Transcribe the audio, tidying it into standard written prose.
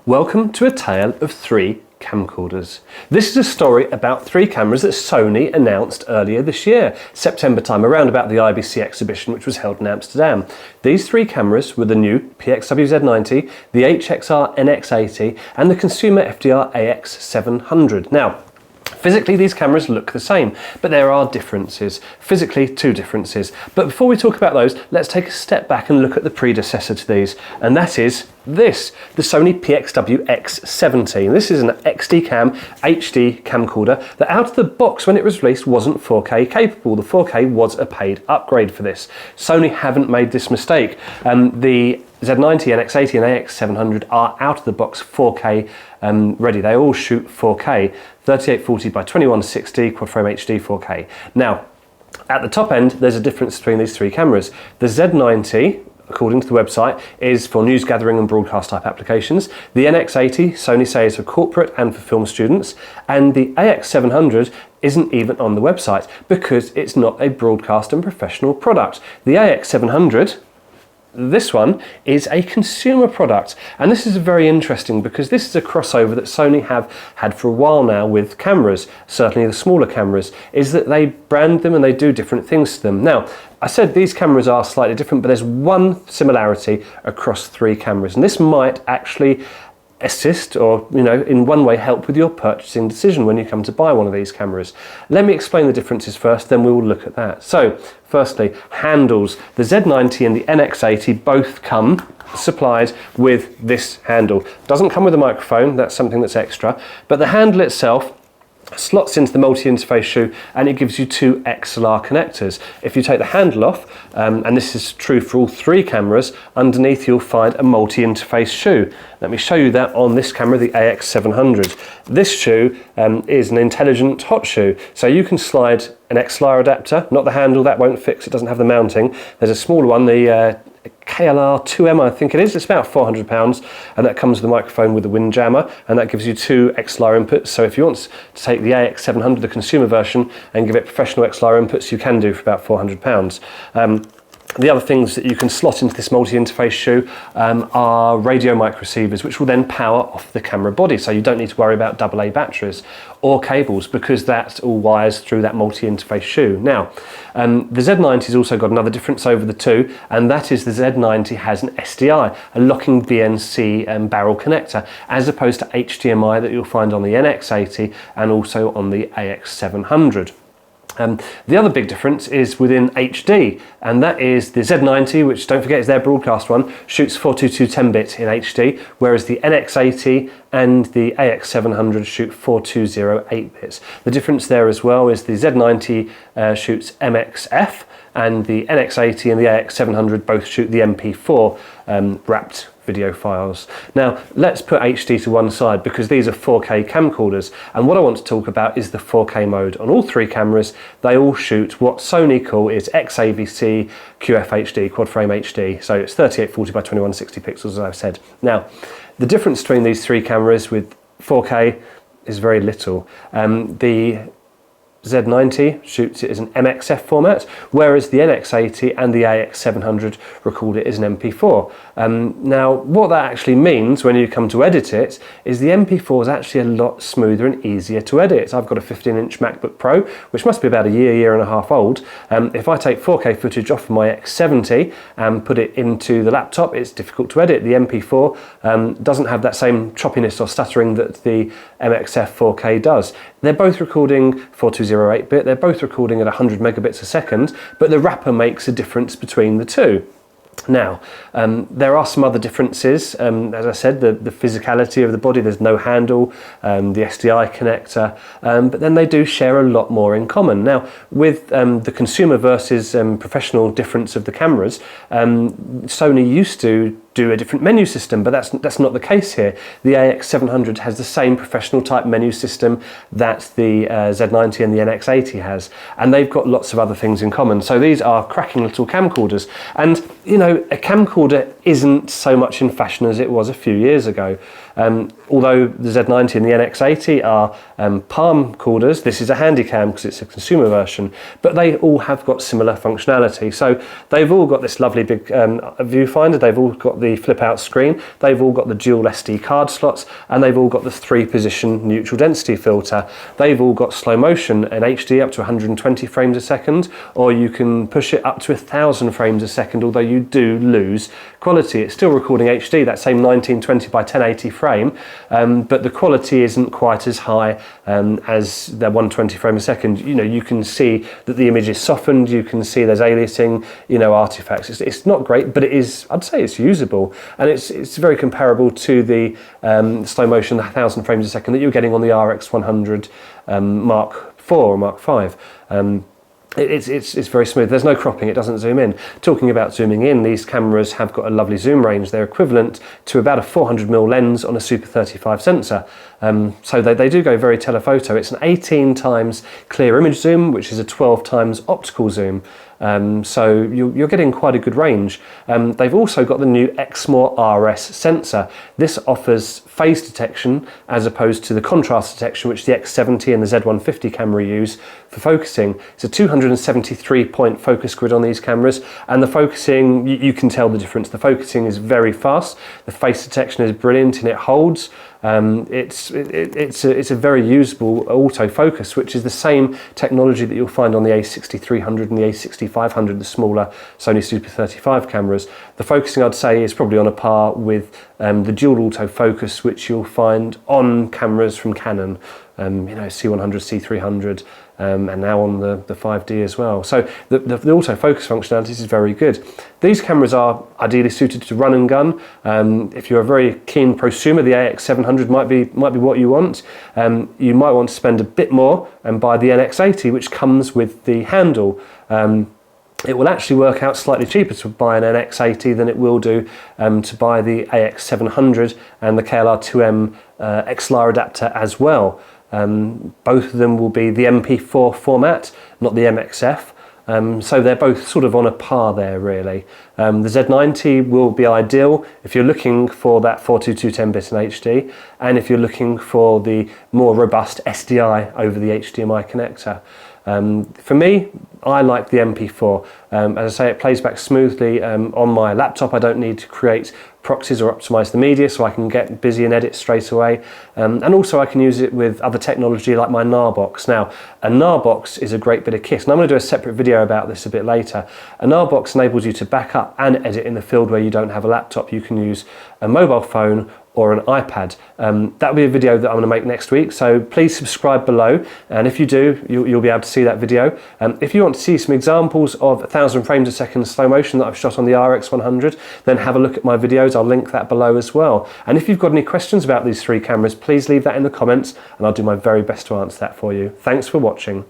Welcome to a tale of three camcorders. This is a story about three cameras that Sony announced earlier this year, September time, around about the IBC exhibition which was held in Amsterdam. These three cameras were the new PXW-Z90, the HXR-NX80 and the consumer FDR-AX700. Now, physically these cameras look the same, but there are differences. Physically, two differences. But before we talk about those, let's take a step back and look at the predecessor to these, and that is this, the Sony Pxw X70. This is an XD cam HD camcorder that out of the box when it was released wasn't 4K capable. The 4K was a paid upgrade for this. Sony haven't made this mistake. The Z90, NX80 and AX700 are out of the box 4K ready. They all shoot 4K, 3840 by 2160 quad frame HD 4K. Now, at the top end, there's a difference between these three cameras. The Z90, according to the website, is for news gathering and broadcast type applications. The NX80, Sony say, is for corporate and for film students. And the AX700 isn't even on the website because it's not a broadcast and professional product. The AX700, this one, is a consumer product, and this is very interesting because this is a crossover that Sony have had for a while now with cameras, certainly the smaller cameras, is that they brand them and they do different things to them. Now, I said these cameras are slightly different, but there's one similarity across three cameras, and this might actually assist or, in one way help with your purchasing decision when you come to buy one of these cameras. Let me explain the differences first, then we will look at that. So, firstly, handles. The Z90 and the NX80 both come supplied with this handle. Doesn't come with a microphone, that's something that's extra, but the handle itself slots into the multi-interface shoe and it gives you two XLR connectors. If you take the handle off, and this is true for all three cameras, underneath you'll find a multi-interface shoe. Let me show you that on this camera, the AX700. This shoe is an intelligent hot shoe, so you can slide an XLR adapter, not the handle, that won't fix, it doesn't have the mounting. There's a smaller one, the KLR2M, I think it is. It's about £400, and that comes with a microphone with a windjammer, and that gives you two XLR inputs. So if you want to take the AX700, the consumer version, and give it professional XLR inputs, you can do for about £400. The other things that you can slot into this multi-interface shoe are radio mic receivers, which will then power off the camera body, so you don't need to worry about AA batteries or cables because that all wires through that multi-interface shoe. Now, the Z90's also got another difference over the two, and that is the Z90 has an SDI, a locking BNC barrel connector, as opposed to HDMI that you'll find on the NX80 and also on the AX700. The other big difference is within HD, and that is the Z90, which don't forget is their broadcast one, shoots 422 10-bit in HD, whereas the NX80 and the AX700 shoot 420 8-bits. The difference there as well is the Z90 shoots MXF, and the NX80 and the AX700 both shoot the MP4 wrapped video files. Now, let's put HD to one side because these are 4K camcorders, and what I want to talk about is the 4K mode. On all three cameras, they all shoot what Sony call is XAVC QFHD, quad frame HD, so it's 3840 by 2160 pixels, as I've said. Now, the difference between these three cameras with 4K is very little. The Z90 shoots it as an MXF format, whereas the NX80 and the AX700 record it as an MP4. Now, what that actually means when you come to edit it is the MP4 is actually a lot smoother and easier to edit. I've got a 15-inch MacBook Pro, which must be about a year and a half old. If I take 4K footage off of my X70 and put it into the laptop, it's difficult to edit. The MP4 doesn't have that same choppiness or stuttering that the MXF 4K does. They're both recording 420 8-bit, they're both recording at 100 megabits a second, but the wrapper makes a difference between the two. Now, there are some other differences. As I said, the physicality of the body, there's no handle, the SDI connector, but then they do share a lot more in common. Now, with the consumer versus professional difference of the cameras, Sony used to do a different menu system, but that's not the case here. The AX700 has the same professional type menu system that the Z90 and the NX80 has, and they've got lots of other things in common. So these are cracking little camcorders, and a camcorder isn't so much in fashion as it was a few years ago. Although the Z90 and the NX80 are palm corders, this is a handycam because it's a consumer version, but they all have got similar functionality. So they've all got this lovely big viewfinder, they've all got the the flip out screen. They've all got the dual SD card slots, and they've all got the 3-position neutral density filter. They've all got slow motion and HD up to 120 frames a second, or you can push it up to 1000 frames a second, although you do lose quality. It's still recording HD, that same 1920 by 1080 frame, but the quality isn't quite as high as the 120 frames a second. You know, you can see that the image is softened, you can see there's aliasing, you know, artifacts. It's not great, but it is, I'd say it's usable, and it's very comparable to the slow motion, the 1000 frames a second that you're getting on the RX100 Mark IV or Mark V. It's very smooth. There's no cropping, it doesn't zoom in. Talking about zooming in, these cameras have got a lovely zoom range. They're equivalent to about a 400mm lens on a Super 35 sensor. So they do go very telephoto. It's an 18 times clear image zoom, which is a 12 times optical zoom. So you're getting quite a good range. They've also got the new XR-RS sensor. This offers phase detection as opposed to the contrast detection which the X70 and the Z150 camera use for focusing. It's a 273 point focus grid on these cameras, and the focusing, you can tell the difference. The focusing is very fast, the face detection is brilliant, and it holds. It's a very usable autofocus, which is the same technology that you'll find on the A6300 and the A6500, the smaller Sony Super 35 cameras. The focusing, I'd say, is probably on a par with the dual autofocus which you'll find on cameras from Canon, you know, C100, C300, and now on the 5D as well. So the autofocus functionality is very good. These cameras are ideally suited to run and gun. If you're a very keen prosumer, the AX700 might be what you want. You might want to spend a bit more and buy the NX80, which comes with the handle. It will actually work out slightly cheaper to buy an NX80 than it will do to buy the AX700 and the KLR2M XLR adapter as well. Both of them will be the MP4 format, not the MXF. So they're both sort of on a par there, really. The Z90 will be ideal if you're looking for that 422 10-bit in HD, and if you're looking for the more robust SDI over the HDMI connector. For me, I like the MP4. As I say, it plays back smoothly on my laptop. I don't need to create proxies or optimize the media, so I can get busy and edit straight away. And also I can use it with other technology like my NAR box. Now, a NAR box is a great bit of kit, and I'm going to do a separate video about this a bit later. A NAR box enables you to back up and edit in the field where you don't have a laptop. You can use a mobile phone or an iPad. That'll be a video that I'm going to make next week, so please subscribe below, and if you do, you'll be able to see that video. If you want to see some examples of 1000 frames a second slow motion that I've shot on the RX100, then have a look at my videos. I'll link that below as well. And if you've got any questions about these three cameras, please leave that in the comments, and I'll do my very best to answer that for you. Thanks for watching.